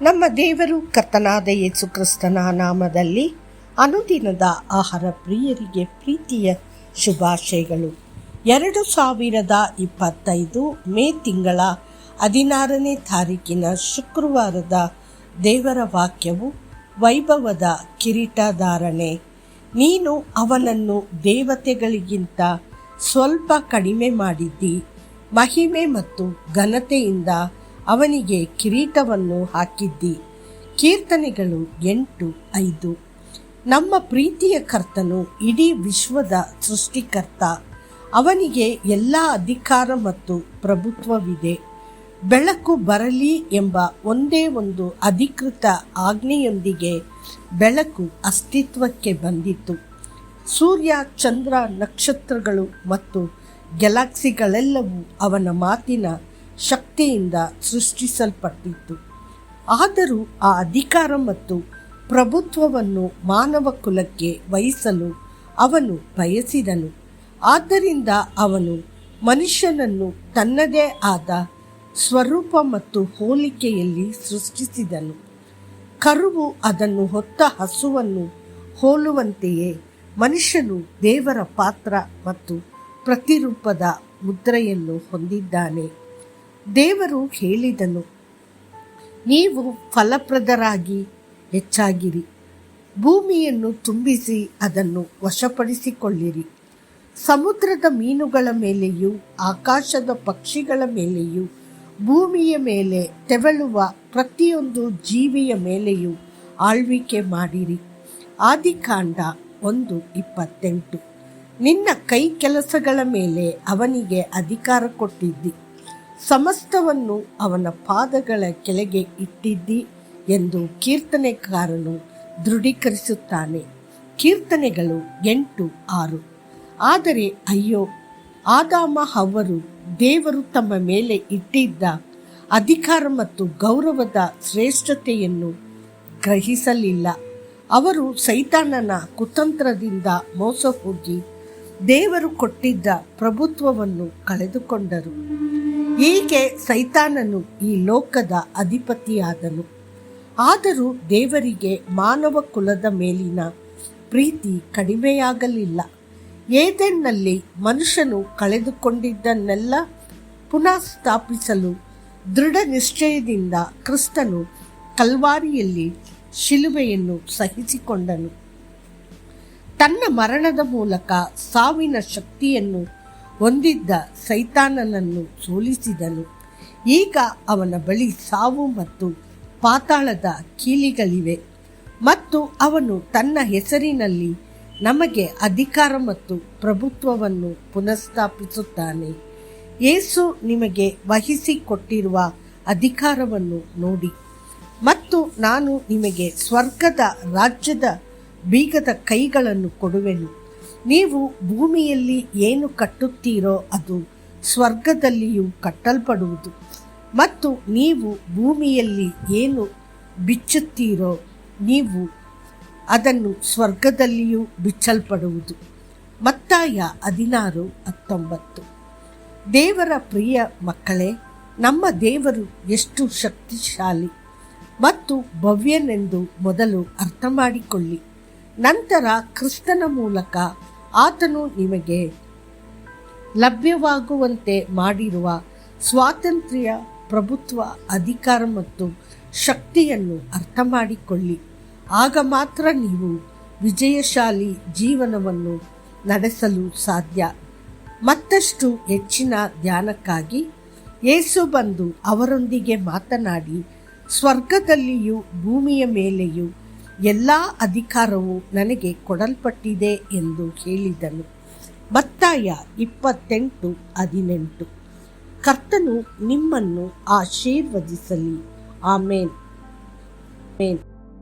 ನಮ್ಮ ದೇವರು ಕರ್ತನಾದ ಯೇಸು ಕ್ರಿಸ್ತನ ನಾಮದಲ್ಲಿ ಅನುದಿನದ ಆಹಾರ ಪ್ರಿಯರಿಗೆ ಪ್ರೀತಿಯ ಶುಭಾಶಯಗಳು. 2025 ಮೇ ತಿಂಗಳ 16ನೇ ತಾರೀಕಿನ ಶುಕ್ರವಾರದ ದೇವರ ವಾಕ್ಯವು ವೈಭವದ ಕಿರೀಟಧಾರಣೆ. ನೀನು ಅವನನ್ನು ದೇವತೆಗಳಿಗಿಂತ ಸ್ವಲ್ಪ ಕಡಿಮೆ ಮಾಡಿದ್ದಿ, ಮಹಿಮೆ ಮತ್ತು ಘನತೆಯಿಂದ ಅವನಿಗೆ ಕಿರೀಟವನ್ನು ಹಾಕಿದ್ದಿ. ಕೀರ್ತನೆಗಳು 8:5. ನಮ್ಮ ಪ್ರೀತಿಯ ಕರ್ತನು ಇಡೀ ವಿಶ್ವದ ಸೃಷ್ಟಿಕರ್ತ. ಅವನಿಗೆ ಎಲ್ಲ ಅಧಿಕಾರ ಮತ್ತು ಪ್ರಭುತ್ವವಿದೆ. ಬೆಳಕು ಬರಲಿ ಎಂಬ ಒಂದೇ ಒಂದು ಅಧಿಕೃತ ಆಜ್ಞೆಯೊಂದಿಗೆ ಬೆಳಕು ಅಸ್ತಿತ್ವಕ್ಕೆ ಬಂದಿತು. ಸೂರ್ಯ, ಚಂದ್ರ, ನಕ್ಷತ್ರಗಳು ಮತ್ತು ಗ್ಯಾಲಕ್ಸಿಗಳೆಲ್ಲವೂ ಅವನ ಮಾತಿನ ಶಕ್ತಿಯಿಂದ ಸೃಷ್ಟಿಸಲ್ಪಟ್ಟಿತ್ತು. ಆದರೂ ಆ ಅಧಿಕಾರ ಮತ್ತು ಪ್ರಭುತ್ವವನ್ನು ಮಾನವ ಕುಲಕ್ಕೆ ವಹಿಸಲು ಅವನು ಬಯಸಿದನು. ಆದ್ದರಿಂದ ಅವನು ಮನುಷ್ಯನನ್ನು ತನ್ನದೇ ಆದ ಸ್ವರೂಪ ಮತ್ತು ಹೋಲಿಕೆಯಲ್ಲಿ ಸೃಷ್ಟಿಸಿದನು. ಕರುವು ಅದನ್ನು ಹೊತ್ತ ಹಸುವನ್ನು ಹೋಲುವಂತೆಯೇ ಮನುಷ್ಯನು ದೇವರ ಪಾತ್ರ ಮತ್ತು ಪ್ರತಿರೂಪದ ಮುದ್ರೆಯನ್ನು ಹೊಂದಿದ್ದಾನೆ. ದೇವರು ಹೇಳಿದನು, ನೀವು ಫಲಪ್ರದರಾಗಿ ಹೆಚ್ಚಾಗಿರಿ, ಭೂಮಿಯನ್ನು ತುಂಬಿಸಿ ಅದನ್ನು ವಶಪಡಿಸಿಕೊಳ್ಳಿರಿ. ಸಮುದ್ರದ ಮೀನುಗಳ ಮೇಲೆಯೂ ಆಕಾಶದ ಪಕ್ಷಿಗಳ ಮೇಲೆಯೂ ಭೂಮಿಯ ಮೇಲೆ ತೆವಳುವ ಪ್ರತಿಯೊಂದು ಜೀವಿಯ ಮೇಲೆಯೂ ಆಳ್ವಿಕೆ ಮಾಡಿರಿ. ಆದಿಕಾಂಡ 1:28. ನಿನ್ನ ಕೈ ಕೆಲಸಗಳ ಮೇಲೆ ಅವನಿಗೆ ಅಧಿಕಾರ ಕೊಟ್ಟಿದ್ದಿ, ಸಮಸ್ತವನ್ನು ಅವನ ಪಾದಗಳ ಕೆಳಗೆ ಇಟ್ಟಿದ್ದಿ ಎಂದು ಕೀರ್ತನೆಕಾರನು ದೃಢೀಕರಿಸುತ್ತಾನೆ. ಕೀರ್ತನೆಗಳು 8:6. ಆದರೆ ಅಯ್ಯೋ, ಆದಾಮ ಹವ್ವರು ದೇವರು ತಮ್ಮ ಮೇಲೆ ಇಟ್ಟಿದ್ದ ಅಧಿಕಾರ ಮತ್ತು ಗೌರವದ ಶ್ರೇಷ್ಠತೆಯನ್ನು ಗ್ರಹಿಸಲಿಲ್ಲ. ಅವರು ಸೈತಾನನ ಕುತಂತ್ರದಿಂದ ಮೋಸ ಹೋಗಿ ದೇವರು ಕೊಟ್ಟಿದ್ದ ಪ್ರಭುತ್ವವನ್ನು ಕಳೆದುಕೊಂಡರು. ಹೀಗೆ ಸೈತಾನನು ಈ ಲೋಕದ ಅಧಿಪತಿಯಾದನು. ಆದರೂ ದೇವರಿಗೆ ಮಾನವ ಕುಲದ ಮೇಲಿನ ಪ್ರೀತಿ ಕಡಿಮೆಯಾಗಲಿಲ್ಲ. ಏದೆನ್ನಲ್ಲಿ ಮನುಷ್ಯನು ಕಳೆದುಕೊಂಡಿದ್ದನ್ನೆಲ್ಲ ಪುನಃ ಸ್ಥಾಪಿಸಲು ದೃಢ ನಿಶ್ಚಯದಿಂದ ಕ್ರಿಸ್ತನು ಕಲ್ವಾರಿಯಲ್ಲಿ ಶಿಲುಬೆಯನ್ನು ಸಹಿಸಿಕೊಂಡನು. ತನ್ನ ಮರಣದ ಮೂಲಕ ಸಾವಿನ ಶಕ್ತಿಯನ್ನು ಹೊಂದಿದ್ದ ಸೈತಾನನನ್ನು ಸೋಲಿಸಿದನು. ಈಗ ಅವನ ಬಳಿ ಸಾವು ಮತ್ತು ಪಾತಾಳದ ಕೀಲಿಗಳಿವೆ ಮತ್ತು ಅವನು ತನ್ನ ಹೆಸರಿನಲ್ಲಿ ನಮಗೆ ಅಧಿಕಾರ ಮತ್ತು ಪ್ರಭುತ್ವವನ್ನು ಪುನಃಸ್ಥಾಪಿಸುತ್ತಾನೆ. ಯೇಸು ನಿಮಗೆ ವಹಿಸಿಕೊಟ್ಟಿರುವ ಅಧಿಕಾರವನ್ನು ನೋಡಿ ಮತ್ತು ನಾನು ನಿಮಗೆ ಸ್ವರ್ಗದ ರಾಜ್ಯದ ಬೀಗದ ಕೈಗಳನ್ನು ಕೊಡುವೆನು. ನೀವು ಭೂಮಿಯಲ್ಲಿ ಏನು ಕಟ್ಟುತ್ತೀರೋ ಅದು ಸ್ವರ್ಗದಲ್ಲಿಯೂ ಕಟ್ಟಲ್ಪಡುವುದು, ಮತ್ತು ನೀವು ಭೂಮಿಯಲ್ಲಿ ಏನು ಬಿಚ್ಚುತ್ತೀರೋ ನೀವು ಅದನ್ನು ಸ್ವರ್ಗದಲ್ಲಿಯೂ ಬಿಚ್ಚಲ್ಪಡುವುದು. ಮತ್ತಾಯ 16:19. ದೇವರ ಪ್ರಿಯ ಮಕ್ಕಳೇ, ನಮ್ಮ ದೇವರು ಎಷ್ಟು ಶಕ್ತಿಶಾಲಿ ಮತ್ತು ಭವ್ಯನೆಂದು ಮೊದಲು ಅರ್ಥ ಮಾಡಿಕೊಳ್ಳಿ. ನಂತರ ಕ್ರಿಸ್ತನ ಮೂಲಕ ಆತನು ನಿಮಗೆ ಲಭ್ಯವಾಗುವಂತೆ ಮಾಡಿರುವ ಸ್ವಾತಂತ್ರ್ಯ, ಪ್ರಭುತ್ವ, ಅಧಿಕಾರ ಮತ್ತು ಶಕ್ತಿಯನ್ನು ಅರ್ಥ ಮಾಡಿಕೊಳ್ಳಿ. ಆಗ ಮಾತ್ರ ನೀವು ವಿಜಯಶಾಲಿ ಜೀವನವನ್ನು ನಡೆಸಲು ಸಾಧ್ಯ. ಮತ್ತಷ್ಟು ಹೆಚ್ಚಿನ ಧ್ಯಾನಕ್ಕಾಗಿ ಯೇಸು ಬಂದು ಅವರೊಂದಿಗೆ ಮಾತನಾಡಿ, ಸ್ವರ್ಗದಲ್ಲಿಯೂ ಭೂಮಿಯ ಮೇಲೆಯೂ ಎಲ್ಲ ಅಧಿಕಾರವು ನನಗೆ ಕೊಡಲ್ಪಟ್ಟಿದೆ ಎಂದು ಹೇಳಿದನು. ಮತ್ತಾಯ 28:18. ಕರ್ತನು ನಿಮ್ಮನ್ನು ಆಶೀರ್ವದಿಸಲಿ. ಆಮೇನ್.